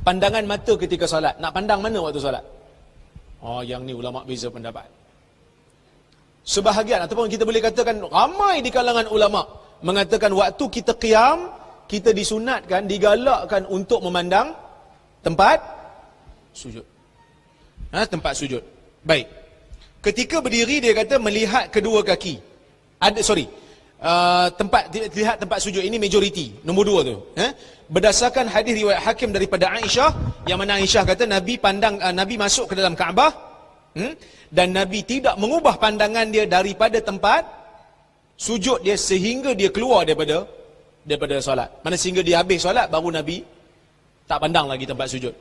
Pandangan mata ketika solat. Nak pandang mana waktu solat? Oh, yang ni ulama beza pendapat. Sebahagian ataupun kita boleh katakan ramai di kalangan ulama mengatakan waktu kita qiyam, kita disunatkan, digalakkan untuk memandang tempat sujud. Tempat sujud. Baik. Ketika berdiri dia kata melihat kedua kaki. Lihat tempat sujud ini majoriti. Nombor 2 tu. Berdasarkan hadis riwayat Hakim daripada Aisyah, yang mana Aisyah kata Nabi masuk ke dalam Kaabah, dan Nabi tidak mengubah pandangan dia daripada tempat sujud dia sehingga dia keluar daripada solat. Mana sehingga dia habis solat baru Nabi tak pandang lagi tempat sujud.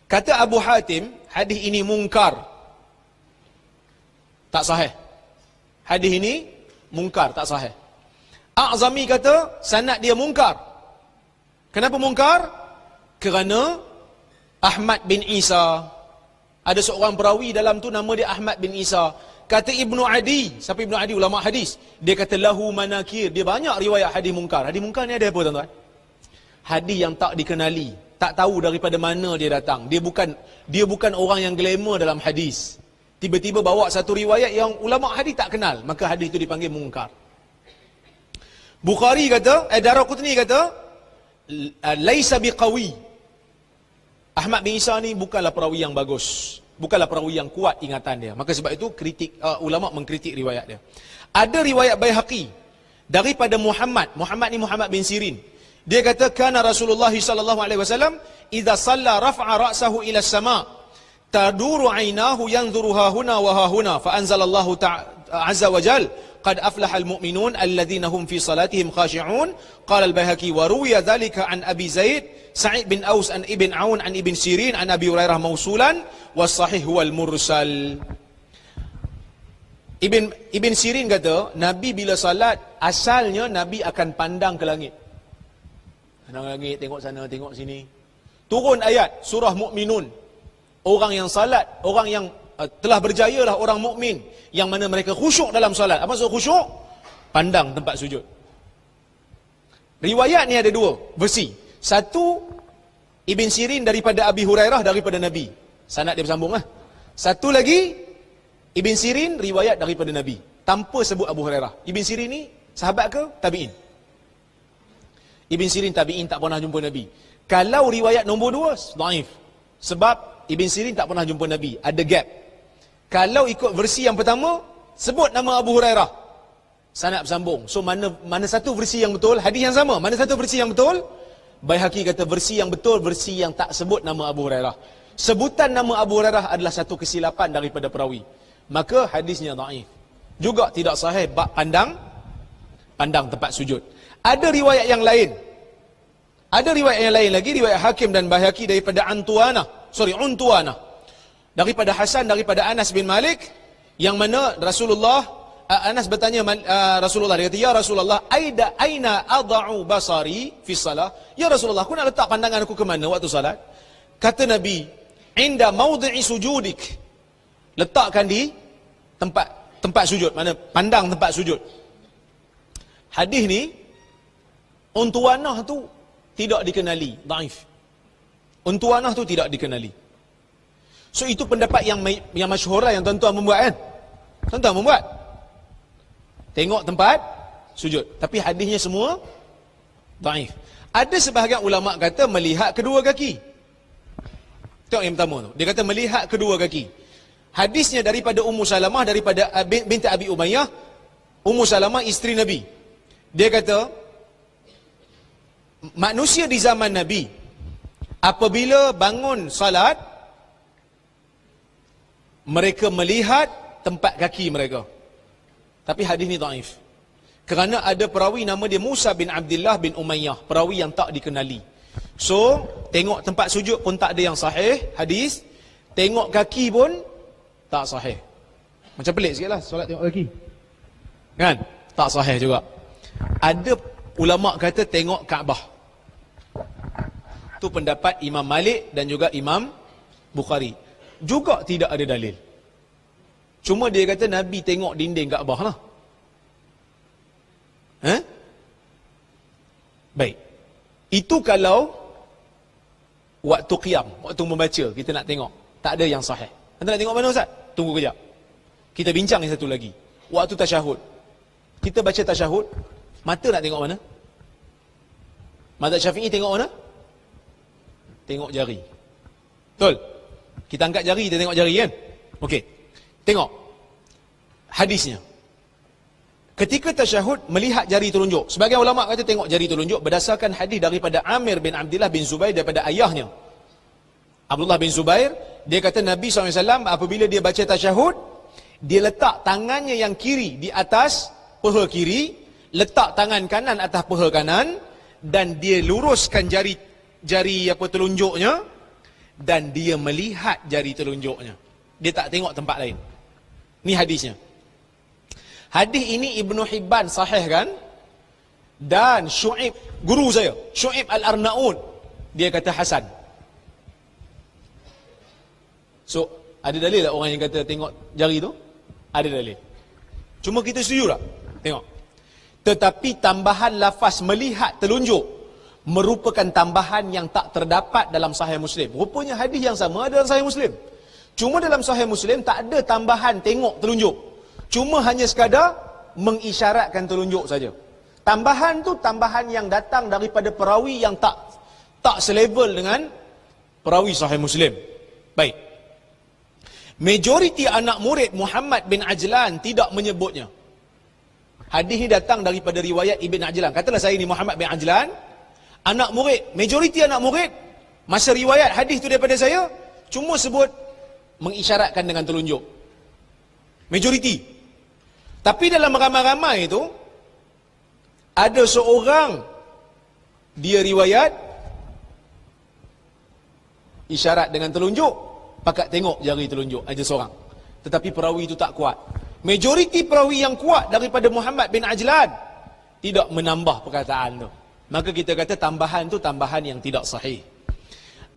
Kata Abu Hatim, hadis ini mungkar. Tak sahih. Hadis ini mungkar, tak sahih. A'zami kata sanad dia mungkar. Kenapa mungkar? Kerana Ahmad bin Isa, ada seorang perawi dalam tu nama dia Ahmad bin Isa. Kata Ibnu Adi, siapa Ibnu Adi? Ulama hadis. Dia kata lahu manakir. Dia banyak riwayat hadis mungkar. Hadis mungkar ni ada apa tuan-tuan? Hadis yang tak dikenali, tak tahu daripada mana dia datang. Dia bukan orang yang glamour dalam hadis. Tiba-tiba bawa satu riwayat yang ulama hadis tak kenal, maka hadis itu dipanggil mungkar. Bukhari kata, Daraqutni kata, laisa biqawi. Ahmad bin Isa ni bukanlah perawi yang bagus, bukanlah perawi yang kuat ingatan dia. Maka sebab itu ulama mengkritik riwayat dia. Ada riwayat Baihaqi daripada Muhammad ni Muhammad bin Sirin. Dia kata kana Rasulullah sallallahu alaihi wasallam idza shalla rafa'a ra'sahu ila as-sama' taduru 'ainahu yanzuru ha huna wa ha huna fa anzalallahu azza wa jalla qad aflaha al-mu'minun alladhina hum fi salatihim khashi'un. Qala al-Baihaqi wa ruwiya dhalika an Abi Zaid Sa'id bin Aus an Ibn Aun an Ibn Sirin an Abi Hurairah mausulan was sahih wal mursal. Ibn Sirin kata Nabi bila salat asalnya Nabi akan pandang ke langit. Pandang langit, tengok sana, tengok sini. Turun ayat surah Mukminun. Orang yang salat, orang yang telah berjayalah orang mukmin yang mana mereka khusyuk dalam salat. Apa maksud khusyuk? Pandang tempat sujud. Riwayat ni ada 2 versi. Satu Ibn Sirin daripada Abi Hurairah daripada Nabi. Sanad dia bersambung lah. Satu lagi Ibn Sirin riwayat daripada Nabi tanpa sebut Abu Hurairah. Ibn Sirin ni sahabat ke tabi'in? Ibn Sirin tabi'in, tak pernah jumpa Nabi. Kalau riwayat nombor 2 dhaif. Sebab Ibn Sirin tak pernah jumpa Nabi, ada gap. Kalau ikut versi yang pertama, sebut nama Abu Hurairah, sanad bersambung. So mana satu versi yang betul? Hadis yang sama, mana satu versi yang betul? Baihaqi kata versi yang betul, versi yang tak sebut nama Abu Hurairah. Sebutan nama Abu Hurairah adalah satu kesilapan daripada perawi, maka hadisnya dhaif. Juga tidak sahih bab pandang tempat sujud. Ada riwayat yang lain. Ada riwayat yang lain lagi, riwayat Hakim dan Baihaqi daripada Untuanah daripada Hasan daripada Anas bin Malik, yang mana Anas bertanya Rasulullah, dia kata ya Rasulullah aina ad'u basari fi salah. Ya Rasulullah, aku nak letak pandangan aku ke mana waktu salat? Kata Nabi, inda maudhi'i sujudik, letakkan di tempat sujud, mana pandang tempat sujud. Hadis ni untuanah tu tidak dikenali, dhaif. Untuanah tu tidak dikenali. So itu pendapat yang masyhur lah, yang tuan-tuan membuat kan? Tuan-tuan membuat. Tengok tempat sujud. Tapi hadisnya semua dhaif. Ada sebahagian ulama kata melihat kedua kaki. Tengok yang pertama tu. Dia kata melihat kedua kaki. Hadisnya daripada Ummu Salamah, daripada binti Abi Umayyah. Ummu Salamah isteri Nabi. Dia kata manusia di zaman Nabi apabila bangun salat, mereka melihat tempat kaki mereka. Tapi hadis ni dhaif. Kerana ada perawi nama dia Musa bin Abdullah bin Umayyah, perawi yang tak dikenali. So, tengok tempat sujud pun tak ada yang sahih hadis, tengok kaki pun tak sahih. Macam pelik sikit lah solat tengok kaki, kan? Tak sahih juga. Ada ulama kata tengok Kaabah. Itu pendapat Imam Malik dan juga Imam Bukhari. Juga tidak ada dalil. Cuma dia kata Nabi tengok dinding Kaabah lah. Baik. Itu kalau waktu qiyam, waktu membaca, kita nak tengok. Tak ada yang sahih. Anda nak tengok mana Ustaz? Tunggu kejap. Kita bincang yang satu lagi. Waktu tasyahud. Kita baca tasyahud, mata nak tengok mana? Mazhab Syafi'i tengok mana? Tengok jari. Betul? Kita angkat jari, kita tengok jari kan? Okey. Tengok. Hadisnya. Ketika tasyahud, melihat jari telunjuk. Sebagian ulama kata tengok jari telunjuk berdasarkan hadis daripada Amir bin Abdullah bin Zubair daripada ayahnya. Abdullah bin Zubair, dia kata Nabi SAW apabila dia baca tasyahud, dia letak tangannya yang kiri di atas paha kiri, letak tangan kanan atas paha kanan, dan dia luruskan jari telunjuknya, dan dia melihat jari telunjuknya. Dia tak tengok tempat lain. Ni hadisnya. Hadis ini Ibnu Hibban sahihkan, dan Syu'ib, guru saya, Syu'ib Al-Arnaud, dia kata hasan. So, ada dalil tak orang yang kata tengok jari tu? Ada dalil. Cuma kita setuju tak? Tengok. Tetapi tambahan lafaz melihat telunjuk merupakan tambahan yang tak terdapat dalam Sahih Muslim. Rupanya hadis yang sama ada dalam Sahih Muslim. Cuma dalam Sahih Muslim tak ada tambahan tengok telunjuk. Cuma hanya sekadar mengisyaratkan telunjuk saja. Tambahan tu tambahan yang datang daripada perawi yang tak selevel dengan perawi Sahih Muslim. Baik. Majoriti anak murid Muhammad bin Ajlan tidak menyebutnya. Hadis ini datang daripada riwayat Ibn Ajlan. Katalah saya ni Muhammad bin Ajlan, anak murid, majoriti anak murid, masa riwayat hadis tu daripada saya, cuma sebut mengisyaratkan dengan telunjuk. Majoriti. Tapi dalam ramai-ramai itu, ada seorang, dia riwayat, isyarat dengan telunjuk, pakat tengok jari telunjuk, ada seorang. Tetapi perawi itu tak kuat. Majoriti perawi yang kuat daripada Muhammad bin Ajlan tidak menambah perkataan tu. Maka kita kata tambahan tu tambahan yang tidak sahih.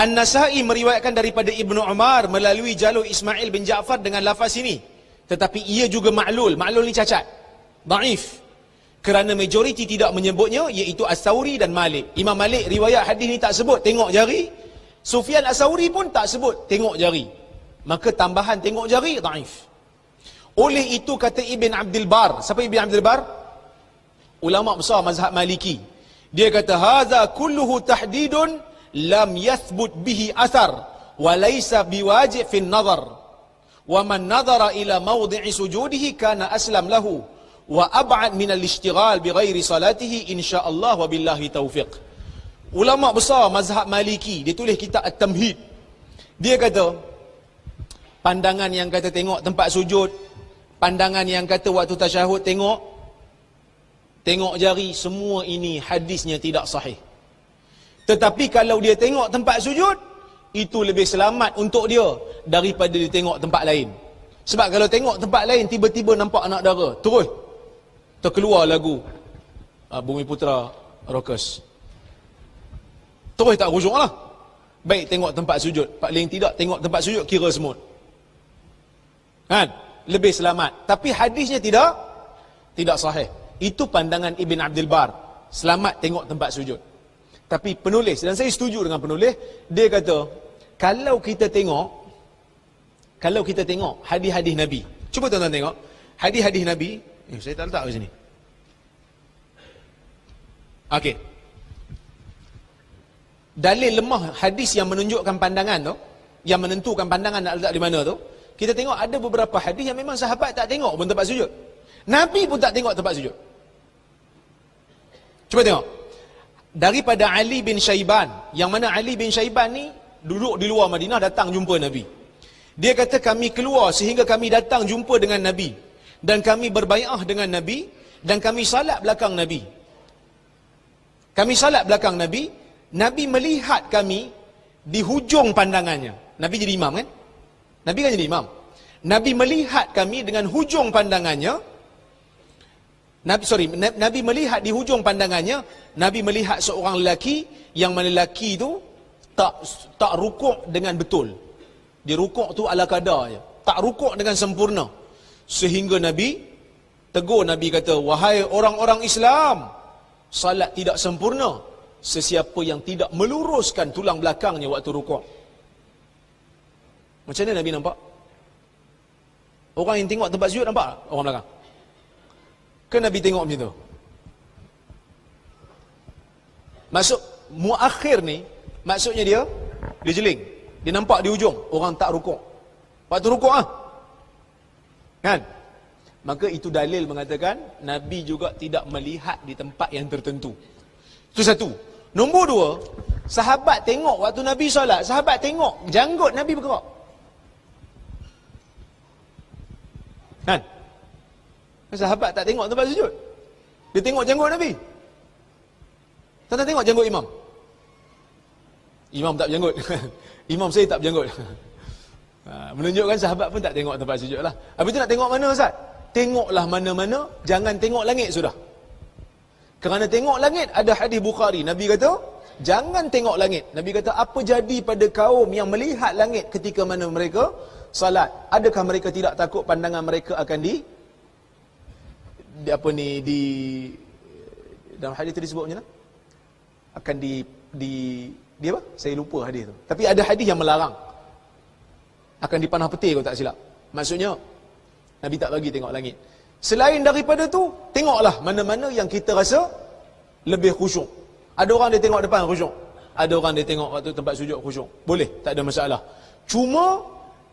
An-Nasa'i meriwayatkan daripada Ibnu Umar melalui jalur Ismail bin Ja'far dengan lafaz ini. Tetapi ia juga ma'lul. Ma'lul ni cacat. Dhaif. Kerana majoriti tidak menyebutnya, iaitu As-Sawri dan Malik. Imam Malik riwayat hadis ni tak sebut tengok jari. Sufyan As-Sawri pun tak sebut tengok jari. Maka tambahan tengok jari dhaif. Oleh itu kata Ibn Abdul Bar. Siapa Ibn Abdul Bar? Ulama besar mazhab Maliki. Dia kata hadza kulluhu tahdidun lam yathbut bihi athar wa laysa biwajib fi an-nazar. Wa man nadhara ila mawdi'i sujudihi kana aslam lahu wa ab'ad min al-ishtighal bighairi salatihi insyaallah wa billahi taufiq. Ulama besar mazhab Maliki, dia tulis kitab At-Tamhid. Dia kata pandangan yang kata tengok tempat sujud, pandangan yang kata waktu tasyahud tengok jari, semua ini hadisnya tidak sahih. Tetapi kalau dia tengok tempat sujud, itu lebih selamat untuk dia daripada dia tengok tempat lain. Sebab kalau tengok tempat lain, tiba-tiba nampak anak dara, terus terkeluar lagu Bumi Putra Rockers, terus tak khusyuk lah. Baik tengok tempat sujud, paling tidak tengok tempat sujud kira semut, kan? Lebih selamat. Tapi hadisnya tidak sahih. Itu pandangan Ibn Abdul Bar. Selamat tengok tempat sujud. Tapi penulis, dan saya setuju dengan penulis, dia kata kalau kita tengok hadis-hadis Nabi. Cuba tuan-tuan tengok hadis-hadis Nabi. Saya tak letak kat sini. Okey. Dalil lemah hadis yang menunjukkan pandangan tu, yang menentukan pandangan nak letak di mana tu, kita tengok ada beberapa hadis yang memang sahabat tak tengok pun tempat sujud. Nabi pun tak tengok tempat sujud. Cuba tengok. Daripada Ali bin Syaiban, yang mana Ali bin Syaiban ni duduk di luar Madinah, datang jumpa Nabi. Dia kata kami keluar sehingga kami datang jumpa dengan Nabi, dan kami berbai'ah dengan Nabi, dan kami salat belakang Nabi. Kami salat belakang Nabi, Nabi melihat kami di hujung pandangannya. Nabi jadi imam kan? Nabi kan jadi imam. Nabi melihat kami dengan hujung pandangannya. Nabi melihat di hujung pandangannya. Nabi melihat seorang lelaki, yang mana lelaki tu tak rukuk dengan betul. Dia rukuk tu ala kadar je, tak rukuk dengan sempurna. Sehingga Nabi tegur, Nabi kata, wahai orang-orang Islam, salat tidak sempurna sesiapa yang tidak meluruskan tulang belakangnya waktu rukuk. Macam mana Nabi nampak? Orang yang tengok tempat sujud nampak tak? Orang belakang. Ke Nabi tengok macam tu? Maksud muakhir ni, maksudnya dia jeling. Dia nampak di ujung, orang tak rukuk. Waktu rukuk kan? Maka itu dalil mengatakan Nabi juga tidak melihat di tempat yang tertentu. Itu satu. Nombor dua, sahabat tengok waktu Nabi solat, sahabat tengok janggut Nabi bergerak. Kan? Sahabat tak tengok tempat sujud. Dia tengok janggut Nabi. Tuan-tuan tengok janggut imam. Imam tak berjanggut. Imam saya tak berjanggut. Menunjukkan sahabat pun tak tengok tempat sujud lah. Habis tu nak tengok mana Ustaz? Tengoklah mana-mana, jangan tengok langit sudah. Kerana tengok langit, ada hadis Bukhari. Nabi kata, jangan tengok langit. Nabi kata, apa jadi pada kaum yang melihat langit ketika mana mereka salat? Adakah mereka tidak takut pandangan mereka akan dalam hadis itu disebut macam mana? Akan di apa? Saya lupa hadis tu. Tapi ada hadis yang melarang. Akan dipanah petir kalau tak silap. Maksudnya, Nabi tak bagi tengok langit. Selain daripada tu, tengoklah mana-mana yang kita rasa lebih khusyuk. Ada orang dia tengok depan khusyuk. Ada orang dia tengok waktu tempat sujud khusyuk. Boleh, tak ada masalah. Cuma,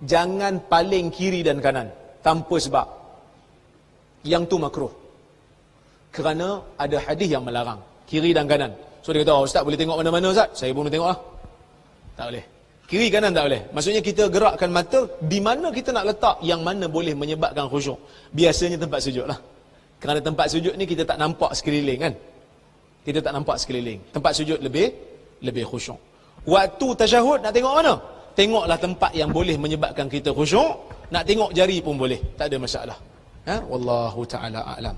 jangan paling kiri dan kanan. Tanpa sebab. Yang tu makruh. Kerana ada hadis yang melarang. Kiri dan kanan. So dia kata, Ustaz boleh tengok mana-mana Ustaz? Saya pun boleh tengok lah. Tak boleh. Kiri kanan tak boleh. Maksudnya kita gerakkan mata di mana kita nak letak yang mana boleh menyebabkan khusyuk. Biasanya tempat sujud lah. Kerana tempat sujud ni kita tak nampak sekeliling kan. Kita tak nampak sekeliling. Tempat sujud lebih khusyuk. Waktu tasyahud nak tengok mana? Tengoklah tempat yang boleh menyebabkan kita khusyuk. Nak tengok jari pun boleh. Tak ada masalah. Wallahu ta'ala a'lam.